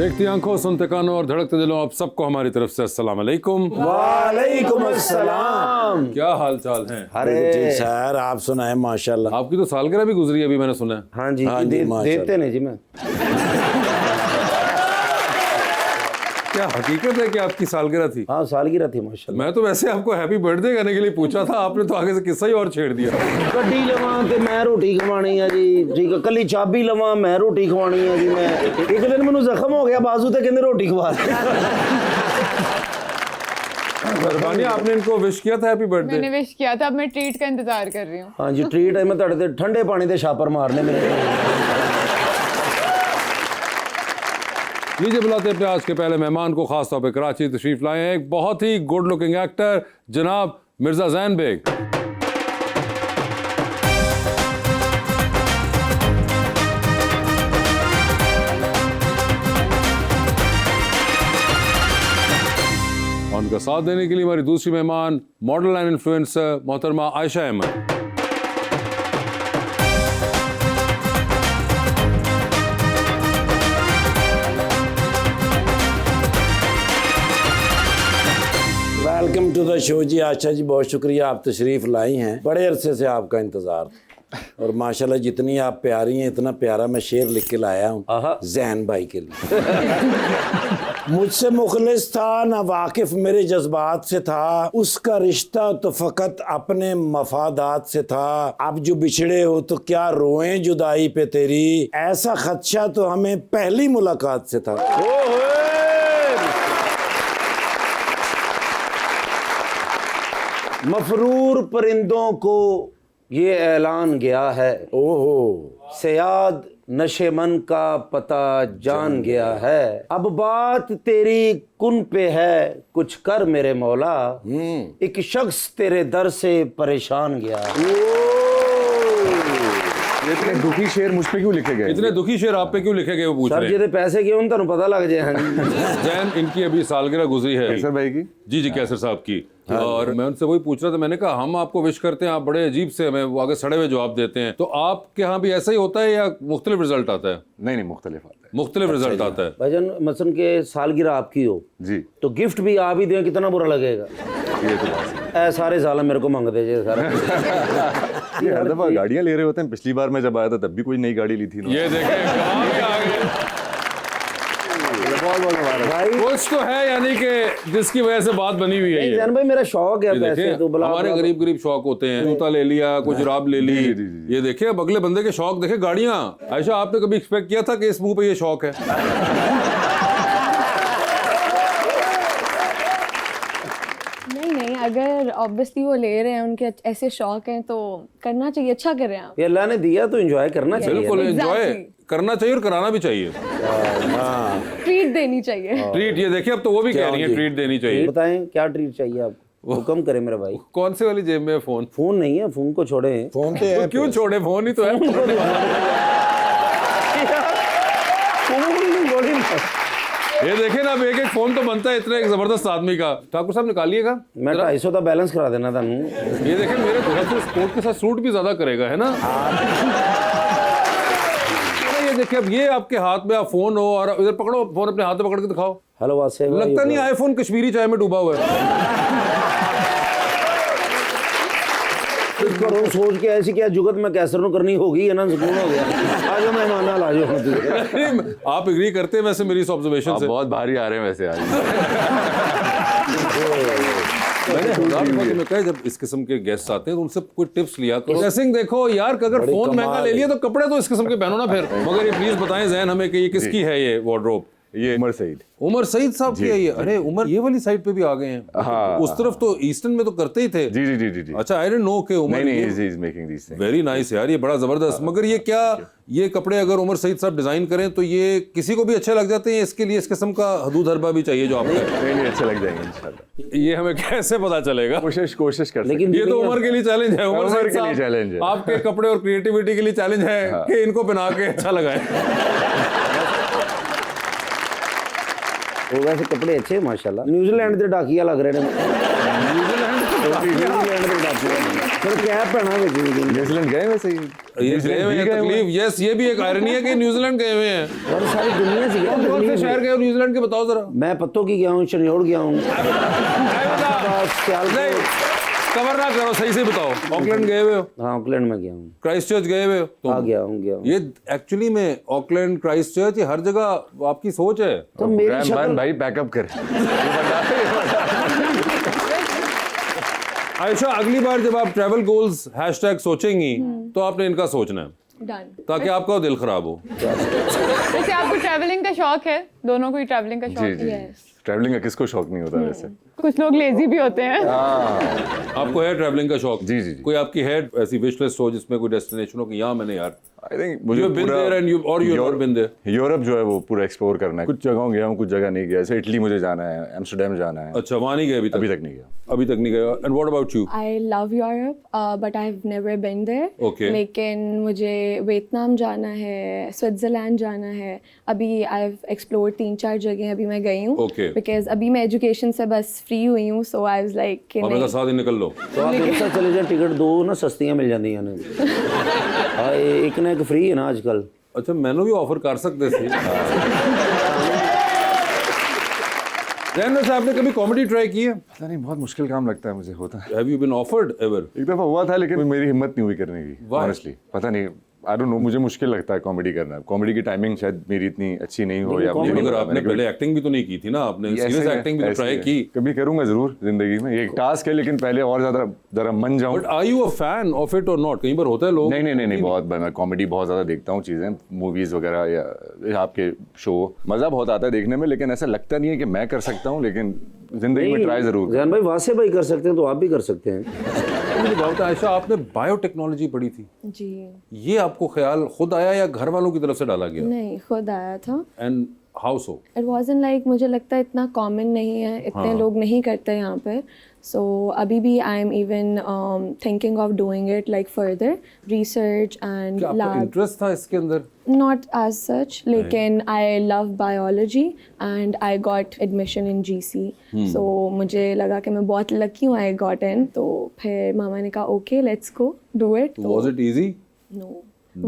देखती आंखों, सुनते कानों और धड़कते दिलों, आप सबको हमारी तरफ से अस्सलाम वालेकुम। वालेकुम अस्सलाम। क्या हाल चाल है? अरे सर, आप सुनाए? माशाल्लाह। आपकी तो सालगिरह भी गुजरी अभी, मैंने सुना है। हाँ जी, देते नहीं जी मैं। क्या हकीकत है कि आपकी सालगिरह थी? हाँ, सालगिरह थी माशाल्लाह। मैं तो वैसे आपको हैप्पी बर्थडे कहने के लिए पूछा था, आपने तो आगे से किस्सा ही और छेड़ दिया। गड्डी लवा ते मैं रोटी खवानी है जी, ठीक है। कली चाबी लवा मैं रोटी खवानी है जी। मैं एक दिन मैंने जख्म हो गया बाजू ते कहंदे रोटी खवा दे। मेहरबानी, आपने इनको विश किया था हैप्पी बर्थडे? मैंने विश किया था, अब मैं ट्रीट का इंतजार कर रही हूँ। हाँ जी, ट्रीट है। मैं तड़ते ठंडे पानी दे छापर मारने में। लीजिए बुलाते हैं आज के पहले मेहमान को, खास तौर पे कराची तशरीफ लाए हैं एक बहुत ही गुड लुकिंग एक्टर जनाब मिर्जा जैन बेग। और उनका साथ देने के लिए हमारी दूसरी मेहमान मॉडल एंड इन्फ्लुएंसर मोहतरमा Ayesha Ahmed. Welcome to the show ji. Asha ji, बहुत शुक्रिया, आप तशरीफ़ लाई हैं। बड़े अरसे से आपका इंतज़ार, और माशाल्लाह जितनी आप प्यारी हैं, इतना प्यारा मैं शेर लिख के लाया हूँ जैन भाई के लिए। मुझसे मुखलिस था ना वाकिफ मेरे जज्बात से था, उसका रिश्ता तो फ़कत अपने मफादात से था। अब जो बिछड़े हो तो क्या रोएं जुदाई पे तेरी, ऐसा खदशा तो हमें पहली मुलाकात से था। मफरूर परिंदों को ये ऐलान गया है, ओहो सयाद नशे मन का पता जान गया है। अब बात तेरी कुन पे है, कुछ कर मेरे मौला, एक शख्स तेरे दर से परेशान गया। इतने दुखी शेर मुझ पे क्यों लिखे गए? इतने दुखी शेर आप पे क्यों लिखे गए, वो पूछ सर रहे हैं। जी पैसे क्यों तुम पता लग जाए। जैन, इनकी अभी सालगिरह गुजरी है कैसर भाई की। जी कैसर साहब की। और मैं उनसे वही पूछ रहा था, मैंने कहा हम आपको विश करते हैं, आप बड़े अजीब से हमें वो आगे सड़े हुए जवाब देते हैं, तो आपके यहाँ भी ऐसा ही होता है या मुख्तलिफ रिजल्ट आता है? नहीं, मुख्तलिफ आता है। मुख्तलिफ रिजल्ट आता है। भाईजान मसन के सालगिरह आपकी हो जी, तो गिफ्ट भी आप ही दें, कितना बुरा लगेगा। ये तो बात है। ऐ सारे साल मेरे को मांगते जे सारा। ये हर दफा गाड़ियां ले रहे होते हैं। पिछली बार मैं जब आया था तब भी कोई नई गाड़ी ली थी ना। ये देखें कहाँ भी आ गए। भाई कुछ तो है, यानी कि जिसकी वजह से बात बनी हुई है ये। जान भाई मेरा शौक है ये पैसे देखें, तो बुला हमारे गरीब गरीब शौक होते हैं, जूता ले लिया, कुछ जुराब ले ली। जी। ये देखे अब अगले बंदे के शौक देखे, गाड़ियां। आयशा, आपने कभी एक्सपेक्ट किया था कि इस मुंह पे ये शौक है? नहीं, अगर ऑब्वियसली वो ले रहे हैं, उनके ऐसे शौक हैं तो करना चाहिए, अच्छा कर रहे हैं आप। ये अल्लाह ने दिया तो एंजॉय करना चाहिए। बिल्कुल एंजॉय Exactly. करना चाहिए और कराना भी चाहिए। ट्रीट देनी चाहिए। ट्रीट, ये देखिए अब तो वो भी कह रही है ट्रीट देनी चाहिए। बताएं क्या ट्रीट चाहिए आपको, हुक्म करें मेरे भाई। कौन से वाली जेब में है फोन? फोन नहीं है, फोन को छोड़े। फोन पे है, क्यों छोड़े, फोन ही तो है। ये देखे ना, अब एक एक फोन तो बनता है इतना एक जबरदस्त आदमी का। ठाकुर साहब निकालिएगा। मैं 250 का बैलेंस करा देना था। ये देखे मेरे थोड़ा सा स्पोर्ट के साथ सूट भी ज्यादा करेगा, है ना? ये देखिए अब ये आपके हाथ में आप फोन हो और इधर पकड़ो फोन, अपने हाथ में पकड़ के दिखाओ। हेलो वासे, लगता नहीं आईफोन कश्मीरी चाय में डूबा हुआ है। करो सोच के ऐसी क्या जुगत में कैसर करनी होगी, है ना, सुकून हो गया। आज मेहमान आ जाओ। आप एग्री करते हैं वैसे मेरी इस ऑब्जर्वेशन आप से? बहुत भारी आ रहे हैं वैसे आज। मैंने हजार दफा तुम्हें कहा, जब इस किस्म के गेस्ट आते हैं तो उनसे कोई टिप्स लिया करो। ड्रेसिंग देखो यार, अगर फोन महंगा ले लिया तो कपड़े तो इस किस्म के पहनो ना फिर। मगर ये प्लीज बताएं जैन हमें कि ये किसकी है ये वार्डरोब? ये उमर सईद। उमर सईद साहब की है ये? अरे उमर ये वाली साइड पे भी आ गए हैं। हाँ, उस तरफ तो ईस्टर्न में तो करते ही थे। जी जी जी जी जी। अच्छा, आई डिडंट नो कि उमर। नहीं, he is making this things. Very nice यार, ये बड़ा जबरदस्त। मगर ये क्या, ये कपड़े अगर उमर सईद साहब डिजाइन करें तो ये किसी को भी अच्छे लग जाते हैं? इसके लिए इस किस्म का हदूद हरबा भी चाहिए जो आपका? नहीं, अच्छे लग जाएंगे इंशाल्लाह। ये हमें कैसे पता चलेगा? कोशिश कर। लेकिन ये तो उमर के लिए चैलेंज है। उमर उमर सईद के लिए साहब, चैलेंज है। आपके कपड़े और क्रिएटिविटी के लिए चैलेंज है कि इनको पहना के अच्छा लगाए। वो वैसे कपड़े अच्छे हैं माशाल्लाह। न्यूजीलैंड के डाकिया लग रहे हैं। न्यूजीलैंड के डाकिया। फिर क्या पहना हुआ न्यूजीलैंड गए वैसे ही ये गए हुए हैं तकलीफ, यस ये भी एक आयरनी है कि न्यूजीलैंड गए हुए हैं। और सारी दुनिया से गया कौन से शहर गए हो न्यूजीलैंड के, बताओ जरा। मैं पत्तों की गया हूँ, शनियोड़ गया हूँ, नहीं कवर ना करो, सही से बताओ। ऑकलैंड गए हुए हो? हाँ ऑकलैंड में गया हूँ। क्राइस्टचर्च गए हुए हो? हाँ गया हूँ ये एक्चुअली में ऑकलैंड, क्राइस्टचर्च, ये हर जगह आपकी सोच है। तो मेरी ब्रायन शक्ल भाई बैकअप कर। आयशा अगली बार जब आप ट्रैवल गोल्स हैशटैग सोचेंगी तो आपने इनका सोचना है डन। ताकि आपका दिल खराब हो। वैसे आपको ट्रैवलिंग का शौक है? दोनों को ही ट्रैवलिंग का शौक जी है? जी ट्रैवलिंग का किसको शौक नहीं होता वैसे। कुछ लोग लेजी भी होते हैं। आपको है ट्रैवलिंग का शौक? जी, जी, जी। कोई आपकी है ऐसी विश लिस्ट हो जिसमें कोई डेस्टिनेशन हो कि यहाँ मैंने यार आई थिंक मुझे You've been there and you- or you've not been there? Europe जो है वो पूरा एक्सप्लोर करना है। कुछ जगहों गया हूँ, कुछ जगह नहीं गया। जैसे इटली मुझे जाना है, एम्स्टर्डम जाना है। अच्छा वहाँ नहीं गए अभी अभी तक नहीं गया। अभी तक नहीं गए। And what about you? I love Europe, but I've never been there. Okay. लेकिन मुझे वियतनाम जाना है, स्विट्जरलैंड जाना है। अभी I've explored 3-4 जगह अभी मैं गई हूँ। Okay. Because अभी मैं एजुकेशन से बस फ्री हुई हूँ, so I was like कि हमें का नहीं। साथ ही निकल लो। तो आप एक साथ चले जाए, टिकट दो ना सस्तियां मिल जाती ने। हाँ एक ना एक फ्री है ना आजकल। अच्छा मैंने भी ऑफर कर सकते थे। जैन वैसे आपने कभी कॉमेडी ट्राई की है? पता नहीं, बहुत मुश्किल काम लगता है मुझे, होता है। Have you been offered ever? एक दफा हुआ था लेकिन मेरी हिम्मत नहीं हुई करने की। Why? ऑनेस्टली पता नहीं, आई डोंट नो, मुझे मुश्किल लगता है कॉमेडी करना। कॉमेडी की टाइमिंग शायद मेरी इतनी अच्छी नहीं हो या मुझे मगर आपने पहले एक्टिंग भी तो नहीं की थी ना, आपने सीरियस एक्टिंग भी तो ट्राई की। कभी करूंगा जरूर जिंदगी में, ये एक टास्क है, लेकिन पहले और ज्यादा जरा मन जाऊं। But are you a fan of it और नॉट? कई बार होता है लोग नहीं, बहुत मैं कॉमेडी बहुत ज्यादा देखता हूँ, चीजें मूवीज वगैरह या आपके शो, मजा बहुत आता है देखने में, लेकिन ऐसा लगता नहीं है कि मैं कर सकता हूँ, लेकिन जिंदगी में ट्राई जरूर। जैन भाई वासे भाई कर सकते हैं तो आप भी कर सकते हैं। मुझे बात आयशा, आपने बायोटेक्नोलॉजी पढ़ी थी, जी ये आपको ख्याल खुद आया या घर वालों की तरफ से डाला गया? नहीं, खुद आया था। And how so? It wasn't like, मुझे लगता है इतना कॉमन नहीं है, इतने लोग नहीं करते यहाँ पे। सो अभी भी I am even thinking of doing it like further research and क्या आपका लैब। इंटरेस्ट था इसके अंदर? Not as such, लेकिन I love biology and I got admission in GC. So मुझे लगा कि मैं बहुत लकी हूँ I got in. तो फिर मामा ने कहा okay let's go do it. तो Was it easy? no.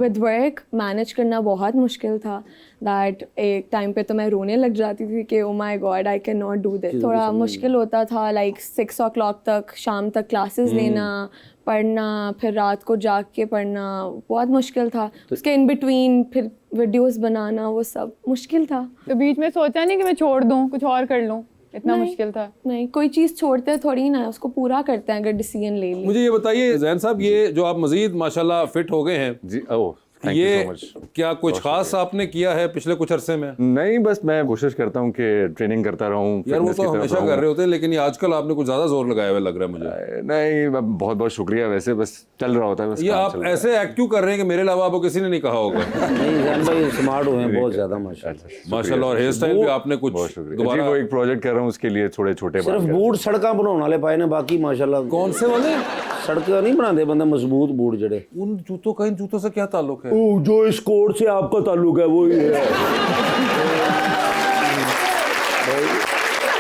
With work manage करना बहुत मुश्किल था। That एक टाइम पे तो मैं रोने लग जाती थी कि oh my god I cannot do this. थोड़ा मुश्किल होता था, like 6 o'clock तक शाम तक क्लासेस लेना, पढ़ना, फिर रात को जाग के पढ़ना, बहुत मुश्किल था। उसके इन बिटवीन फिर वीडियोस बनाना, वो सब मुश्किल था। तो बीच में सोचा नहीं कि मैं छोड़ दूं, कुछ और कर लूं? इतना नहीं। मुश्किल था? नहीं, कोई चीज़ छोड़ते हैं थोड़ी ना, उसको पूरा करते हैं अगर डिसीजन ले ली। मुझे ये बताइए जैन साहब, ये जो आप मजीद माशाल्लाह फिट हो गए हैं, जी ओह थैंक यू ये सो मच। क्या कुछ खास आपने किया है पिछले कुछ अरसे में? नहीं, बस मैं कोशिश करता हूँ कि ट्रेनिंग करता रहूँ। यार वो fitness तो की तरफ हमेशा रहूँ। कर रहे होते हैं, लेकिन ये आजकल आपने कुछ ज्यादा जोर लगाया हुआ लग रहा है मुझे। नहीं, बहुत बहुत शुक्रिया, वैसे बस चल रहा होता है, बस ये काम आप चल रहा है। ऐसे एक्ट क्यों कर रहे हैं कि मेरे अलावा आपको किसी ने नहीं कहा होगा? नहीं जैन भाई स्मार्ट हुए हैं बहुत ज्यादा माशाल्लाह। माशाल्लाह। और हेयर स्टाइल भी आपने कुछ बहुत शुक्रिया जी। दोबारा। वो एक प्रोजेक्ट कर रहा हूँ, उसके लिए थोड़े छोटे सिर्फ बूट सड़का बनाने वाले पाए ने, बाकी माशाल्लाह कौन से वाले? सड़क नहीं बनाते बंदा, मजबूत बूट जड़े। उन जूतों का इन जूतों से क्या ताल्लुक है? जो इस कोड से आपका ताल्लुक है वो ही है।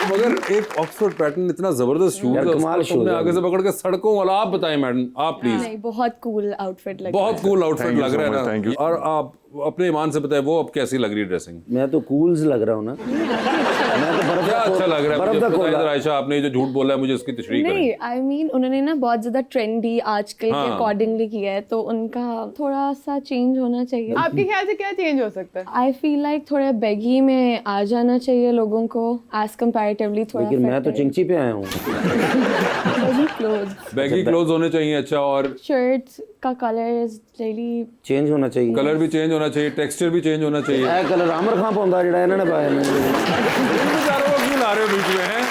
मगर एक ऑक्सफोर्ड पैटर्न इतना जबरदस्त शूज है, कमाल उसको तुमने shoes है। आगे से पकड़ के सड़कों वाला। आप बताएं मैडम, आप प्लीज। नहीं, बहुत कूल आउटफिट लग बहुत कूल आउटफिट Thank you लग so रहा much, है thank ना। you. और आप अपने ईमान से बताएं वो अब कैसी लग रही है ड्रेसिंग? मैं तो कूल्स लग रहा हूँ ना। मैं तो बर्फ क्या का अच्छा लग रहा है बर्फ मुझे? का बताएं कोला। जरा आयशा, आपने ये जो झूठ बोला है मुझे उसकी तशरीह करें। नहीं, आई मीन उन्होंने ना बहुत ज्यादा ट्रेंडी आजकल के हाँ। अकॉर्डिंगली किया है, तो उनका थोड़ा सा चेंज होना चाहिए। आपके ख्याल से क्या चेंज हो सकता है? आई फील लाइक थोड़ा बैगी में आ जाना चाहिए लोगों को एज कंपैरेटिवली थोड़ा। लेकिन मैं तो चिंची पे आया हूँ। बैगी क्लोथ्स, बैगी क्लोथ्स होने चाहिए। अच्छा, और शर्ट्स का कलर इज रियली चेंज होना चाहिए। कलर भी चेंज होना चाहिए, टेक्सचर भी चेंज होना चाहिए। ਇਹ ਕਲਰ ਆਮਰ ਖਾਂ ਪਾਉਂਦਾ ਜਿਹੜਾ ਇਹਨਾਂ ਨੇ ਪਾਇਆ ਨੇ। इन बेचारों को क्यों ला रहे हो बीच में हैं?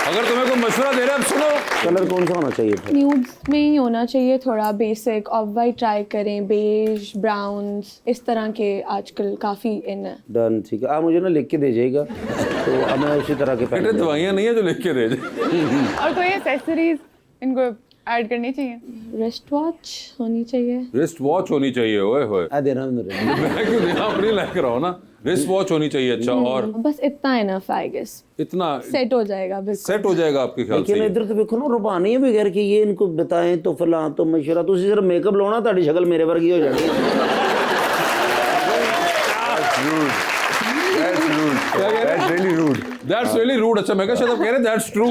अगर तुम्हें कोई मशवरा दे रहे हैं, अब सुनो। कलर कौन सा होना चाहिए फिर? न्यूड्स में ही होना चाहिए, थोड़ा बेसिक। ऑफ वाइट ट्राई करें, बेज, ब्राउन्स, इस तरह के आजकल काफ़ी इन है। डन, ठीक है। आप मुझे ना लिख के दीजिएगा तो अब मैं उसी तरह के बेटे पहन दवाइयाँ नहीं है जो लिख के दे दे। और कोई एक्सेसरीज इनको ऐड करनी चाहिए? रिस्ट वॉच होनी चाहिए। रिस्ट वॉच होनी चाहिए। ओए होए, आ दे रहा हूँ मेरे। मैं क्यों देना, अपनी लाइक रहा हूँ ना। रिस्ट वॉच होनी चाहिए अच्छा, और बस इतना इनफ आई गेस, इतना सेट हो जाएगा बिल्कुल। सेट हो जाएगा आपके ख्याल लेकिन से? इधर तो देखो ना रुबानी है बगैर कि ये इनको बताएं तो फलां तो मशवरा, तुसी सिर्फ मेकअप लाओ ना ਤੁਹਾਡੀ शक्ल मेरे वर्गी हो जानी है। That's really rude. That's really rude। अच्छा मैं कहा शायद आप कह रहे दैट्स ट्रू।